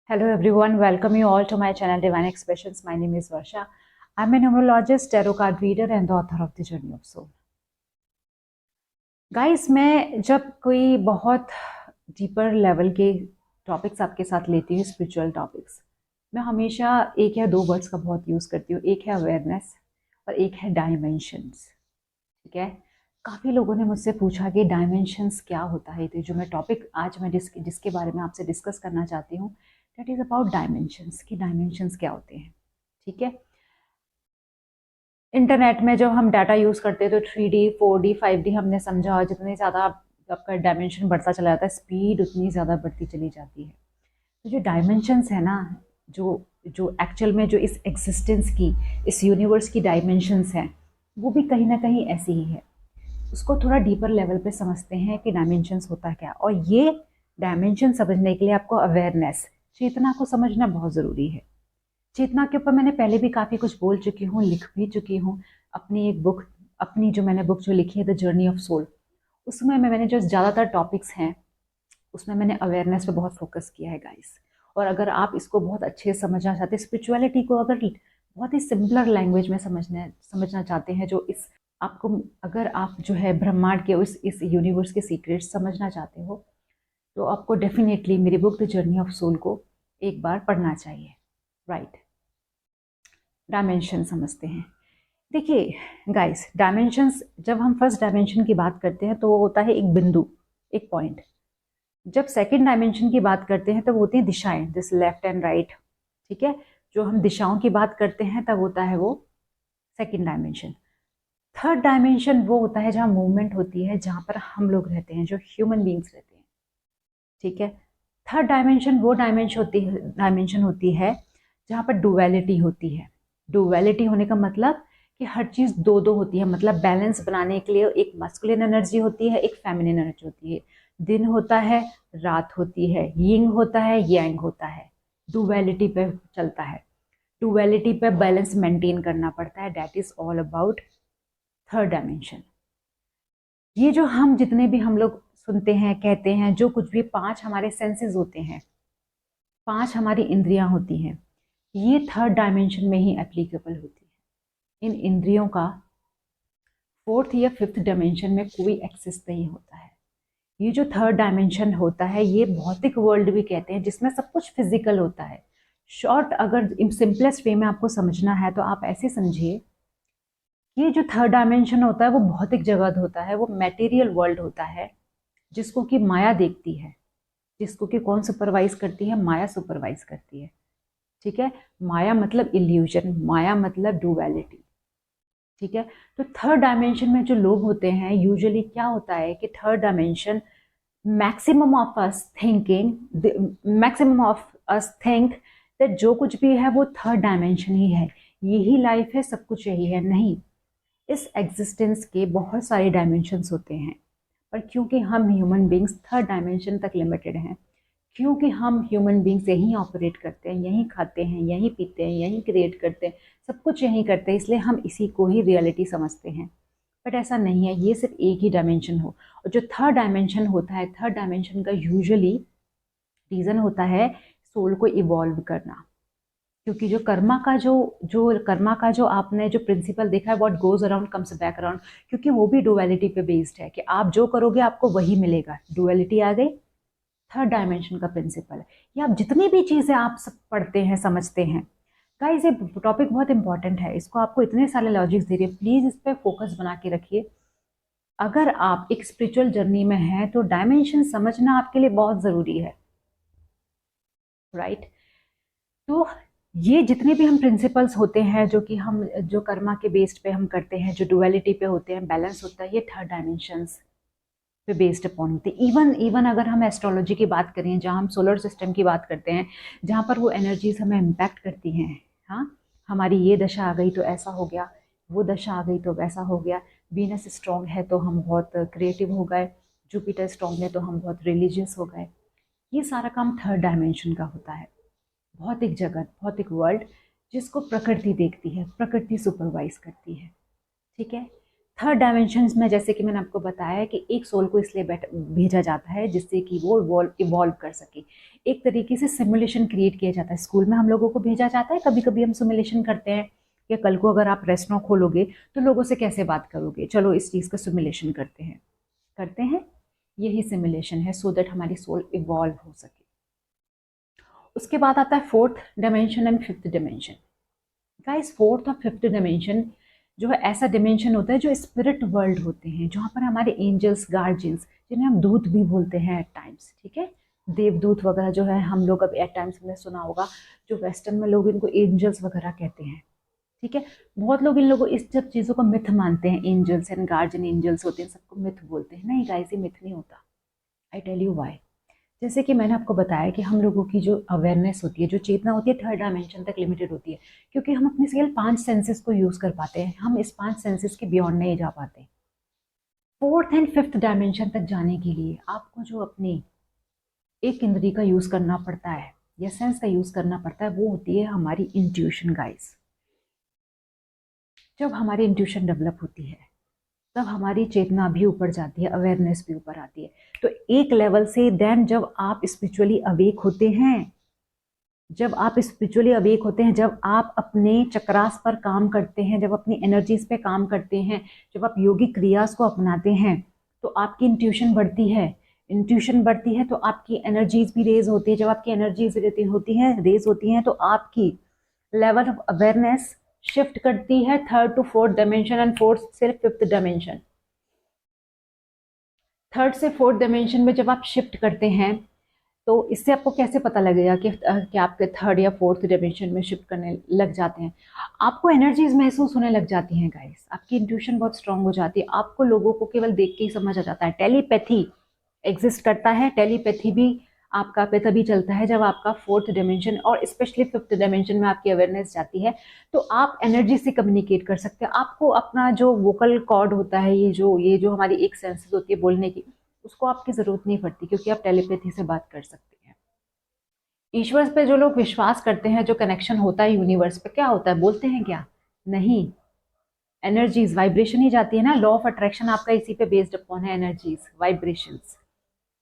Hello everyone, welcome you all to my channel Divine Expressions. My name is Varsha. I'm a numerologist, tarot card reader and the author of The Journey of Soul. Guys, मैं जब कोई बहुत deeper level के topics आपके साथ लेती हूँ, spiritual topics, मैं हमेशा एक या दो वर्ड्स का बहुत यूज़ करती हूँ। एक है अवेयरनेस और एक है डायमेंशंस। ठीक है, काफ़ी लोगों ने मुझसे पूछा कि डायमेंशंस क्या होता है। तो जो मैं टॉपिक आज मैं जिसके बारे में आपसे डिस्कस करना चाहती हूँ, दैट इज़ अबाउट डायमेंशंस, कि डायमेंशंस क्या होते हैं। ठीक है, इंटरनेट में जब हम डाटा यूज़ करते हैं तो 3D 4D 5D हमने समझा, और जितने ज़्यादा आपका डायमेंशन बढ़ता चला जाता है, स्पीड उतनी ज़्यादा बढ़ती चली जाती है। तो जो डायमेंशंस है ना, जो जो एक्चुअल में जो इस एग्जिस्टेंस की, इस यूनिवर्स की डायमेंशंस हैं, वो भी कहीं ना कहीं ऐसी ही है। उसको थोड़ा डीपर लेवल पे समझते हैं कि डायमेंशंस होता क्या। और ये डायमेंशन समझने के लिए आपको अवेयरनेस, चेतना को समझना बहुत ज़रूरी है। चेतना के ऊपर मैंने पहले भी काफ़ी कुछ बोल चुकी हूँ, लिख भी चुकी हूँ। अपनी एक बुक, अपनी जो मैंने बुक जो लिखी है द जर्नी ऑफ सोल, उसमें मैंने जो ज़्यादातर टॉपिक्स हैं उसमें मैंने अवेयरनेस पे बहुत फोकस किया है गाइस। और अगर आप इसको बहुत अच्छे से समझना चाहते हैं, स्पिरिचुअलिटी को अगर बहुत ही सिंपलर लैंग्वेज में समझना चाहते हैं, जो इस आपको, अगर आप जो है ब्रह्मांड के इस यूनिवर्स के सीक्रेट समझना चाहते हो, तो आपको डेफिनेटली मेरी book the journey of soul को एक बार पढ़ना चाहिए। राइट, डायमेंशन समझते हैं। देखिए गाइस, डायमेंशंस, जब हम फर्स्ट डायमेंशन की बात करते हैं तो वो होता है एक बिंदु, एक पॉइंट। जब सेकंड डायमेंशन की बात करते हैं तब होती हैं दिशाएं, जैसे लेफ्ट एंड राइट। ठीक है, जो हम दिशाओं की बात करते हैं तब होता है वो सेकंड डायमेंशन। थर्ड डायमेंशन वो होता है जहाँ मूवमेंट होती है, जहाँ पर हम लोग रहते हैं, जो ह्यूमन बींग्स रहते हैं। ठीक है, थर्ड डायमेंशन वो डायमेंशन होती है जहाँ पर डुअलिटी होती है। डुअलिटी होने का मतलब कि हर चीज़ दो दो होती है, मतलब बैलेंस बनाने के लिए एक मस्कुलिन एनर्जी होती है, एक फेमिनिन एनर्जी होती है। दिन होता है, रात होती है, यिंग होता है, यांग होता है। डुअलिटी पे चलता है, डुअलिटी पे बैलेंस मेंटेन करना पड़ता है। That is all about third dimension. ये जो हम जितने भी हम लोग सुनते हैं, कहते हैं, जो कुछ भी, पांच हमारे सेंसेस होते हैं, पांच हमारी इंद्रियां होती हैं, ये थर्ड डायमेंशन में ही एप्लीकेबल होती है। इन इंद्रियों का फोर्थ या फिफ्थ डायमेंशन में कोई एक्सेस नहीं होता है। ये जो थर्ड डायमेंशन होता है, ये भौतिक वर्ल्ड भी कहते हैं, जिसमें सब कुछ फिजिकल होता है। शॉर्ट, अगर सिंपलेस्ट वे में आपको समझना है तो आप ऐसे समझिए, ये जो थर्ड डायमेंशन होता है वो भौतिक जगत होता है, वो मटेरियल वर्ल्ड होता है, जिसको कि माया देखती है, जिसको कि कौन सुपरवाइज करती है? माया सुपरवाइज करती है। ठीक है, माया मतलब इल्यूजन, माया मतलब डुअलिटी। ठीक है, तो थर्ड डायमेंशन में जो लोग होते हैं, यूजुअली क्या होता है कि third dimension, maximum of us think that जो कुछ भी है वो थर्ड डायमेंशन ही है, यही लाइफ है, सब कुछ यही है। नहीं, इस एग्जिस्टेंस के बहुत सारे डायमेंशंस होते हैं, पर क्योंकि हम ह्यूमन बींग्स थर्ड डायमेंशन तक लिमिटेड हैं, क्योंकि हम ह्यूमन बींग्स यहीं ऑपरेट करते हैं, यहीं खाते हैं, यहीं पीते हैं, यहीं क्रिएट करते हैं, सब कुछ यहीं करते हैं, इसलिए हम इसी को ही रियलिटी समझते हैं। बट ऐसा नहीं है, ये सिर्फ एक ही डायमेंशन हो। और जो थर्ड डायमेंशन होता है, थर्ड डायमेंशन का यूजुअली रीज़न होता है सोल को इवॉल्व करना। क्योंकि जो कर्मा का जो आपने जो प्रिंसिपल देखा है, what goes around comes back around, क्योंकि वो भी डुअलिटी पे बेस्ड है कि आप जो करोगे आपको वही मिलेगा। डुअलिटी आ गई, थर्ड डायमेंशन का प्रिंसिपल है। ये आप जितनी भी चीज़ें आप सब पढ़ते हैं, समझते हैं, गाइस, ये टॉपिक बहुत इंपॉर्टेंट है। इसको आपको इतने सारे लॉजिक्स दे रही है, प्लीज़ इस पर फोकस बना के रखिए। अगर आप एक स्पिरिचुअल जर्नी में हैं तो डायमेंशन समझना आपके लिए बहुत ज़रूरी है। राइट, तो ये जितने भी हम प्रिंसिपल्स होते हैं, जो कि हम जो कर्मा के बेस्ड पे हम करते हैं, जो डुअलिटी पे होते हैं, बैलेंस होता है, ये थर्ड डायमेंशंस पे बेस्ड अपॉन होते हैं। इवन इवन अगर हम एस्ट्रोलॉजी की बात करें, जहाँ हम सोलर सिस्टम की बात करते हैं, जहाँ पर वो एनर्जीज हमें इम्पैक्ट करती हैं। हाँ, हमारी ये दशा आ गई तो ऐसा हो गया, वो दशा आ गई तो वैसा हो गया। वीनस स्ट्रॉन्ग है तो हम बहुत क्रिएटिव हो गए, जुपिटर स्ट्रॉन्ग है तो हम बहुत रिलीजियस हो गए। ये सारा काम थर्ड डायमेंशन का होता है। भौतिक जगत, भौतिक वर्ल्ड, जिसको प्रकृति देखती है, प्रकृति सुपरवाइज करती है। ठीक है, थर्ड डायमेंशन में जैसे कि मैंने आपको बताया कि एक सोल को इसलिए भेजा जाता है जिससे कि वो इवॉल्व कर सके। एक तरीके से सिमुलेशन क्रिएट किया जाता है। स्कूल में हम लोगों को भेजा जाता है, कभी कभी हम सिमुलेशन करते हैं कि कल को अगर आप रेस्टोरेंट खोलोगे तो लोगों से कैसे बात करोगे, चलो इस चीज़ का सिमुलेशन करते हैं। यही सिमुलेशन है सो दैट हमारी सोल इवॉल्व हो सके। उसके बाद आता है fourth dimension and fifth dimension. Guys, fourth और फिफ्थ डायमेंशन जो है ऐसा डायमेंशन होता है जो स्पिरिट वर्ल्ड होते हैं, जहाँ पर हमारे एंजल्स, गार्जियंस, जिन्हें हम दूत भी बोलते हैं एट टाइम्स, ठीक है, देवदूत वगैरह जो है हम लोग अब एट टाइम्स में सुना होगा, जो वेस्टर्न में लोग इनको एंजल्स वगैरह कहते हैं, ठीक है। बहुत लोग इन लोगों इस सब चीज़ों को मिथ मानते हैं, एंजल्स एंड गार्जियन एंजल्स होते हैं, सबको मिथ बोलते हैं। नहीं गाइस, ये मिथ नहीं होता। I tell you why. जैसे कि मैंने आपको बताया कि हम लोगों की जो अवेयरनेस होती है, जो चेतना होती है, थर्ड डायमेंशन तक लिमिटेड होती है, क्योंकि हम अपने केवल 5 सेंसेस को यूज़ कर पाते हैं, हम इस 5 सेंसेस के बियॉन्ड नहीं जा पाते। फोर्थ एंड फिफ्थ डायमेंशन तक जाने के लिए आपको जो अपनी एक इंद्री का यूज़ करना पड़ता है या सेंस का यूज़ करना पड़ता है, वो होती है हमारी इंट्यूशन गाइस। जब हमारी इंट्यूशन डेवलप होती है तब हमारी चेतना भी ऊपर जाती है, अवेयरनेस भी ऊपर आती है। तो एक लेवल से देन जब आप स्पिरिचुअली अवेक होते हैं, जब आप अपने चक्रास पर काम करते हैं, जब अपनी एनर्जीज पे काम करते हैं, जब आप योगिक क्रियास को अपनाते हैं, तो आपकी इंट्यूशन बढ़ती है। इंट्यूशन बढ़ती है तो आपकी एनर्जीज भी रेज होती है। जब आपकी एनर्जीज रेज होती हैं तो आपकी लेवल ऑफ अवेयरनेस शिफ्ट करती है third to fourth dimension and fourth से फिफ्थ डायमेंशन। थर्ड से फोर्थ डायमेंशन में जब आप शिफ्ट करते हैं तो इससे आपको कैसे पता लगेगा कि आपके थर्ड या फोर्थ डायमेंशन में शिफ्ट करने लग जाते हैं? आपको एनर्जीज महसूस होने लग जाती हैं गाइस, आपकी इंट्यूशन बहुत स्ट्रांग हो जाती है, आपको लोगों को केवल देख के ही समझ आ जाता है। टेलीपैथी एग्जिस्ट करता है। टेलीपैथी भी आपका पे तभी चलता है जब आपका फोर्थ डायमेंशन और स्पेशली फिफ्थ डायमेंशन में आपकी अवेयरनेस जाती है, तो आप एनर्जी से कम्युनिकेट कर सकते हैं। आपको अपना जो वोकल कॉर्ड होता है, ये जो हमारी एक सेंसेस होती है बोलने की, उसको आपकी जरूरत नहीं पड़ती, क्योंकि आप टेलीपैथी से बात कर सकते हैं। ईश्वर पे जो लोग विश्वास करते हैं, जो कनेक्शन होता है यूनिवर्स पे, क्या होता है, बोलते हैं क्या? नहीं, एनर्जीज, वाइब्रेशन ही जाती है ना। लॉ ऑफ अट्रैक्शन आपका इसी पे बेस्ड अपॉन है, एनर्जीज, वाइब्रेशंस,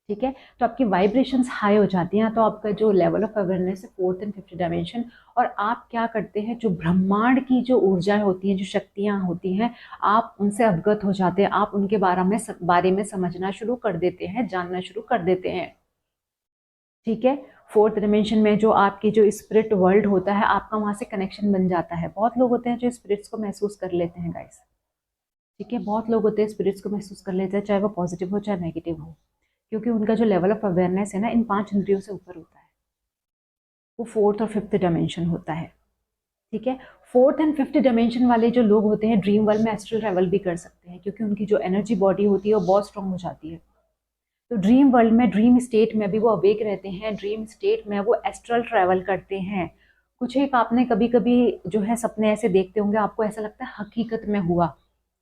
ठीक है। तो आपकी वाइब्रेशंस हाई हो जाती हैं तो आपका जो लेवल ऑफ अवेयरनेस है फोर्थ एंड फिफ्थ डायमेंशन, और आप क्या करते हैं, जो ब्रह्मांड की जो ऊर्जा होती हैं, जो शक्तियां होती हैं, आप उनसे अवगत हो जाते हैं, आप उनके बारे में समझना शुरू कर देते हैं, जानना शुरू कर देते हैं, ठीक है। फोर्थ डायमेंशन में जो आपकी जो स्पिरिट वर्ल्ड होता है, आपका वहां से कनेक्शन बन जाता है। बहुत लोग होते हैं जो स्पिरिट्स को महसूस कर लेते हैं गाइस, ठीक है, बहुत लोग होते हैं स्पिरिट्स को महसूस कर लेते हैं, चाहे वो पॉजिटिव हो चाहे नेगेटिव हो, क्योंकि उनका जो लेवल ऑफ अवेयरनेस है ना, इन 5 इंद्रियों से ऊपर होता है। वो फोर्थ और फिफ्थ डायमेंशन होता है, ठीक है। फोर्थ एंड फिफ्थ डायमेंशन वाले जो लोग होते हैं ड्रीम वर्ल्ड में एस्ट्रल ट्रैवल भी कर सकते हैं, क्योंकि उनकी जो एनर्जी बॉडी होती है वो बहुत स्ट्रांग हो जाती है। तो ड्रीम वर्ल्ड में, ड्रीम स्टेट में भी वो अवेक रहते हैं, ड्रीम स्टेट में वो एस्ट्रल ट्रैवल करते हैं। कुछ एक आपने कभी कभी जो है सपने ऐसे देखते होंगे, आपको ऐसा लगता है हकीकत में हुआ,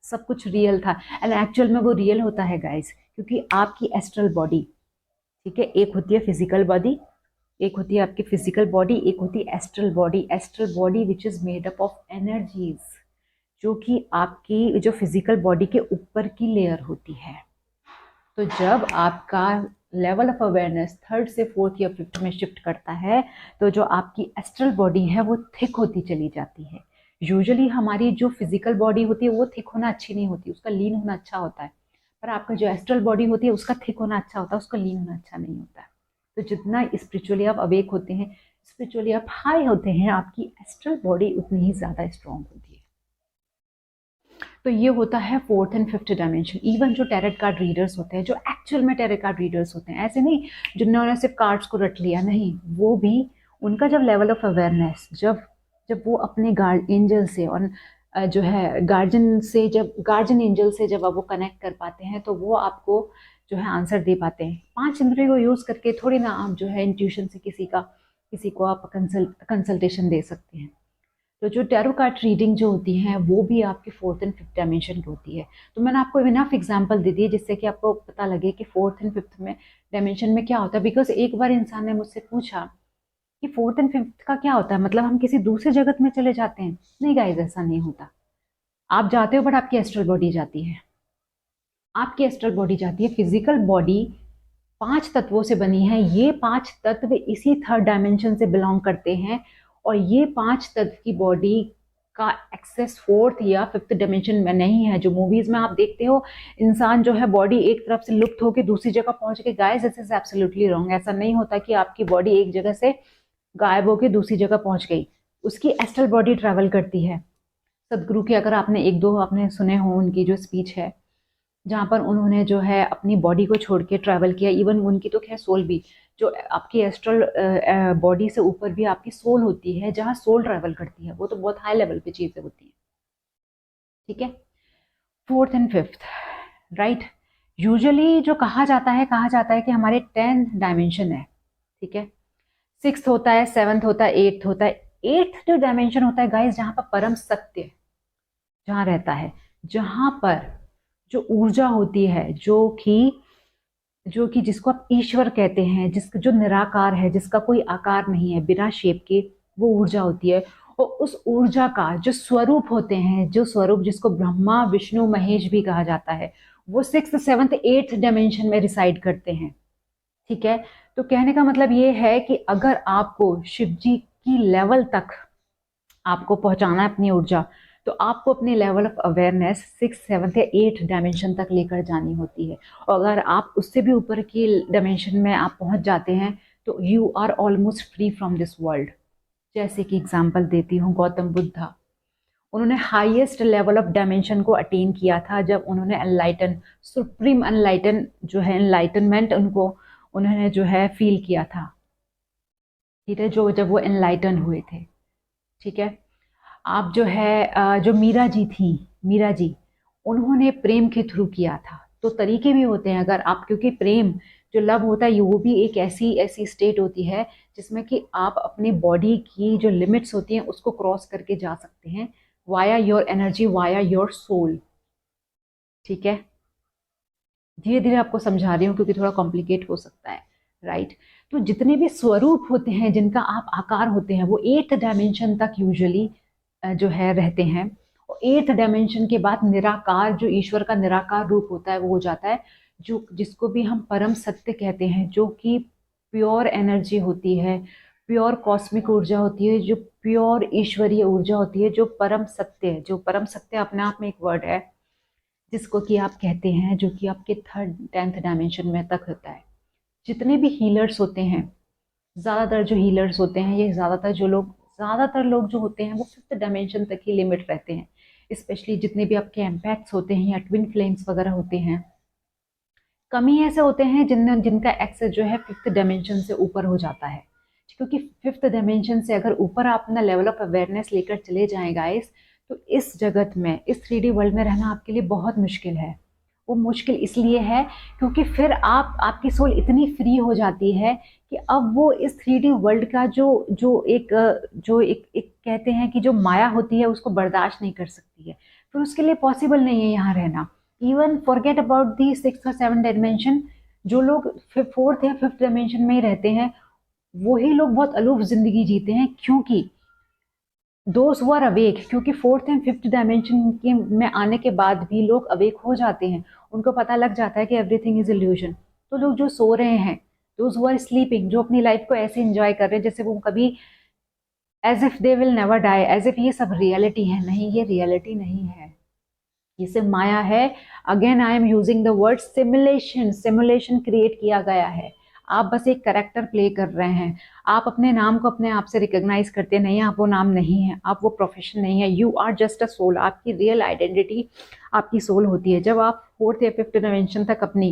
सब कुछ रियल था, एंड एक्चुअल में वो रियल होता है गाइस, क्योंकि आपकी एस्ट्रल बॉडी, ठीक है, एक होती है फिजिकल बॉडी, एक होती है आपकी फिजिकल बॉडी, एक होती है astral body. Astral body which is made up of energies, जो कि आपकी जो फिजिकल बॉडी के ऊपर की लेयर होती है। तो जब आपका लेवल ऑफ अवेयरनेस थर्ड से फोर्थ या फिफ्थ में शिफ्ट करता है, तो जो आपकी एस्ट्रल बॉडी है वो थिक होती चली जाती है। यूजुअली हमारी जो फिजिकल बॉडी होती है वो थिक होना अच्छी नहीं होती, उसका लीन होना अच्छा होता है, पर आपका जो एस्ट्रल बॉडी होती है उसका थिक होना अच्छा होता है, उसका लीन होना अच्छा नहीं होता है। तो जितना स्पिरिचुअली आप अवेक होते हैं, स्पिरिचुअली आप हाई होते हैं, आपकी एस्ट्रल बॉडी उतनी ही ज़्यादा स्ट्रांग होती है। तो ये होता है fourth and fifth dimension. Even जो टैरेट कार्ड रीडर्स होते हैं, जो एक्चुअल में टैरेट कार्ड रीडर्स होते हैं, ऐसे नहीं जिन्होंने सिर्फ कार्ड्स को रट लिया, नहीं, वो भी उनका जब लेवल ऑफ अवेयरनेस, जब जब वो अपने गार्ड एंजल से और जो है गार्जियन एंजल से जब वो कनेक्ट कर पाते हैं, तो वो आपको जो है आंसर दे पाते हैं। 5 इंद्रियों को यूज़ करके थोड़ी ना आप जो है इंट्यूशन से किसी को आप कंसल्टेशन दे सकते हैं। तो जो टैरो कार्ड रीडिंग जो होती है वो भी आपके फोर्थ एंड फिफ्थ डायमेंशन की होती है। तो मैंने आपको इनफ एग्जांपल दे दी जिससे कि आपको पता लगे कि फोर्थ एंड फिफ्थ में डायमेंशन में क्या होता है। बिकॉज एक बार इंसान ने मुझसे पूछा कि फोर्थ एंड फिफ्थ का क्या होता है, मतलब हम किसी दूसरे जगत में चले जाते हैं? नहीं गाइस, ऐसा नहीं होता। आप जाते हो बट आपकी एस्ट्रल बॉडी जाती है, आपकी एस्ट्रल बॉडी जाती है। फिजिकल बॉडी 5 तत्वों से बनी है। ये 5 तत्व इसी थर्ड डायमेंशन से बिलोंग करते हैं, और ये 5 तत्व की बॉडी का एक्सेस फोर्थ या फिफ्थ डायमेंशन में नहीं है। जो मूवीज में आप देखते हो, इंसान जो है बॉडी एक तरफ से लुप्त होकर दूसरी जगह पहुंच गई, guys this is absolutely wrong. ऐसा नहीं होता कि आपकी बॉडी एक जगह से गायब होकर दूसरी जगह पहुंच गई, उसकी एस्ट्रल बॉडी ट्रैवल करती है। सदगुरु की अगर आपने एक दो आपने सुने हो उनकी जो स्पीच है, जहाँ पर उन्होंने जो है अपनी बॉडी को छोड़ के ट्रैवल किया, इवन उनकी तो खैर सोल भी, जो आपकी एस्ट्रल बॉडी से ऊपर भी आपकी सोल होती है, जहाँ सोल ट्रैवल करती है, वो तो बहुत हाई लेवल पे चीज़ें होती हैं। ठीक है, fourth and fifth, right. Usually जो कहा जाता है कि हमारे 10 डायमेंशन है, ठीक है। सिक्स्थ होता है, सेवन्थ होता है, एट्थ होता है। एट्थ जो डायमेंशन होता है गाइस, जहाँ पर परम सत्य जहाँ रहता है, जहाँ पर जो ऊर्जा होती है, जो कि जिसको आप ईश्वर कहते हैं, जो निराकार है, जिसका कोई आकार नहीं है, बिना शेप के, वो ऊर्जा होती है। और उस ऊर्जा का जो स्वरूप होते हैं, जो स्वरूप जिसको ब्रह्मा विष्णु महेश भी कहा जाता है, वो सिक्स सेवन्थ एट्थ डायमेंशन में रिसाइड करते हैं। ठीक है, तो कहने का मतलब ये है कि अगर आपको शिव जी की लेवल तक आपको पहुंचाना है अपनी ऊर्जा, तो आपको अपनी level of awareness six seventh या एट्थ डायमेंशन तक लेकर जानी होती है। और अगर आप उससे भी ऊपर की डायमेंशन में आप पहुंच जाते हैं, तो you are almost free from this world. जैसे कि एग्जाम्पल देती हूँ, गौतम बुद्धा, उन्होंने हाईएस्ट लेवल ऑफ डायमेंशन को अटेन किया था जब उन्होंने एनलाइटन, सुप्रीम एनलाइटन जो है, एनलाइटनमेंट उनको उन्होंने जो है फील किया था। ठीक है, जो जब वो एनलाइटन हुए थे। ठीक है, आप जो है जो मीरा जी थी, मीरा जी, उन्होंने प्रेम के थ्रू किया था। तो तरीके भी होते हैं अगर आप, क्योंकि प्रेम जो लव होता है, वो भी एक ऐसी ऐसी स्टेट होती है जिसमें कि आप अपनी बॉडी की जो लिमिट्स होती हैं उसको क्रॉस करके जा सकते हैं, via your energy, via your soul. ठीक है, धीरे धीरे आपको समझा रही हूँ क्योंकि थोड़ा कॉम्प्लिकेट हो सकता है, राइट। तो जितने भी स्वरूप होते हैं, जिनका आप आकार होते हैं, वो एट्थ डायमेंशन तक यूजुअली जो है रहते हैं। और एट्थ डायमेंशन के बाद निराकार, जो ईश्वर का निराकार रूप होता है, वो हो जाता है, जो जिसको भी हम परम सत्य कहते हैं, जो कि प्योर एनर्जी होती है, प्योर कॉस्मिक ऊर्जा होती है, जो प्योर ईश्वरीय ऊर्जा होती है, जो परम सत्य है। जो परम सत्य अपने आप में एक वर्ड है जिसको कि आप कहते हैं, जो कि आपके थर्ड टेंथ डायमेंशन में तक होता है। जितने भी हीलर्स होते हैं, ज़्यादातर जो हीलर्स होते हैं, ये ज़्यादातर लोग जो होते हैं वो फिफ्थ डायमेंशन तक ही लिमिट रहते हैं। स्पेशली जितने भी आपके एम्पैक्ट्स होते हैं या ट्विन फ्लेम्स वगैरह होते हैं, कम ही ऐसे होते हैं जिनका एक्सेस जो है फिफ्थ डायमेंशन से ऊपर हो जाता है। क्योंकि फिफ्थ डायमेंशन से अगर ऊपर आप अपना लेवल ऑफ अवेयरनेस लेकर चले जाएं गाइस, तो इस जगत में, इस 3D वर्ल्ड में रहना आपके लिए बहुत मुश्किल है। वो मुश्किल इसलिए है क्योंकि फिर आपकी सोल इतनी फ्री हो जाती है कि अब वो इस 3D वर्ल्ड का जो एक कहते हैं कि जो माया होती है, उसको बर्दाश्त नहीं कर सकती है। फिर उसके लिए पॉसिबल नहीं है यहाँ रहना। Even forget about the six और सेवन डायमेंशन, जो लोग फोर्थ या फिफ्थ डायमेंशन में ही रहते हैं, वही लोग बहुत अलूफ जिंदगी जीते हैं। क्योंकि दोज हु आर अवेक, क्योंकि फोर्थ एंड फिफ्थ डायमेंशन के में आने के बाद भी लोग अवेक हो जाते हैं, उनको पता लग जाता है कि एवरीथिंग इज इल्यूजन। तो लोग जो सो रहे हैं, दोज हु आर स्लीपिंग, जो अपनी लाइफ को ऐसे एंजॉय कर रहे हैं जैसे वो कभी, as if they will never die, as if ये सब रियलिटी है। नहीं, ये रियलिटी नहीं है, ये सिर्फ माया है। Again I am using the word simulation. Simulation create किया गया है, आप बस एक करेक्टर प्ले कर रहे हैं। आप अपने नाम को अपने आप से रिकॉग्नाइज करते नहीं, आप वो नाम नहीं है, आप वो प्रोफेशन नहीं है। You are just a soul. आपकी रियल आइडेंटिटी आपकी सोल होती है। जब आप फोर्थ या फिफ्थ डायमेंशन तक अपनी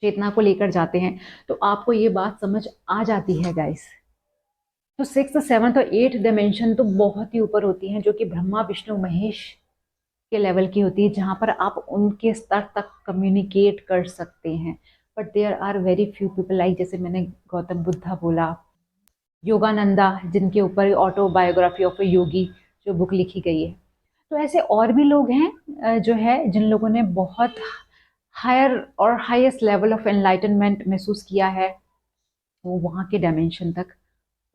चेतना को लेकर जाते हैं, तो आपको ये बात समझ आ जाती है गाइस। तो सिक्स सेवन्थ और एट्थ डायमेंशन तो बहुत ही ऊपर होती हैं, जो कि ब्रह्मा विष्णु महेश के लेवल की होती है, जहाँ पर आप उनके स्तर तक कम्युनिकेट कर सकते हैं। But there are very few people, like जैसे मैंने गौतम बुद्धा बोला, योगानंदा, जिनके ऊपर ऑटोबायोग्राफी ऑफ ए योगी जो बुक लिखी गई है। तो ऐसे और भी लोग हैं जो है, जिन लोगों ने बहुत हायर और हाईएस्ट लेवल ऑफ एनलाइटनमेंट महसूस किया है, वो वहाँ के डायमेंशन तक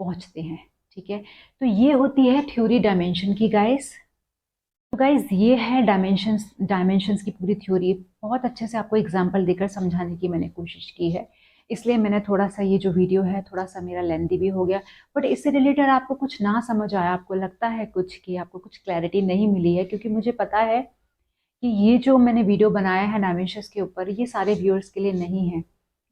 पहुँचते हैं। ठीक है, तो ये होती है थ्योरी डायमेंशन की गाइस। तो गाइज ये है डायमेंशंस की पूरी थ्योरी। बहुत अच्छे से आपको एग्जांपल देकर समझाने की मैंने कोशिश की है, इसलिए मैंने थोड़ा सा ये जो वीडियो है थोड़ा सा मेरा लेंथी भी हो गया। बट इससे रिलेटेड आपको कुछ ना समझ आया, आपको लगता है कुछ कि आपको कुछ क्लैरिटी नहीं मिली है, क्योंकि मुझे पता है कि ये जो मैंने वीडियो बनाया है डायमेंशंस के ऊपर, ये सारे व्यूअर्स के लिए नहीं है।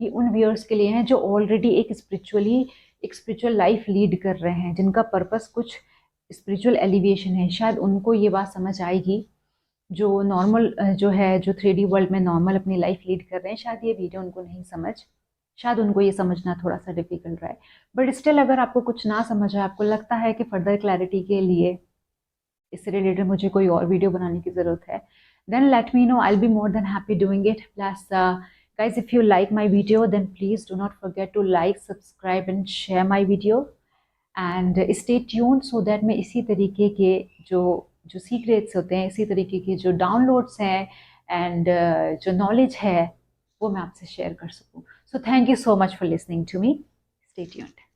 ये उन व्यूअर्स के लिए हैं जो ऑलरेडी एक स्पिरिचुअल लाइफ लीड कर रहे हैं, जिनका पर्पस कुछ स्पिरिचुअल एलिवेशन है। शायद उनको ये बात समझ आएगी। जो नॉर्मल जो है, जो 3D वर्ल्ड में नॉर्मल अपनी लाइफ लीड कर रहे हैं, शायद ये वीडियो उनको नहीं समझ, शायद उनको ये समझना थोड़ा सा डिफिकल्ट रहा है। बट स्टिल अगर आपको कुछ ना समझ आए, आपको लगता है कि फर्दर क्लैरिटी के लिए इससे रिलेटेड मुझे कोई और वीडियो बनाने की ज़रूरत है, then let me know. I'll be more than happy doing it. Plus, guys, if you like my video, then please do not forget to like, subscribe and share my video. And stay tuned so that मैं इसी तरीके के जो जो secrets होते हैं, इसी तरीके के जो डाउनलोड्स हैं एंड जो नॉलेज है, वो मैं आपसे शेयर कर सकूँ. So thank you so much for listening to me. Stay tuned.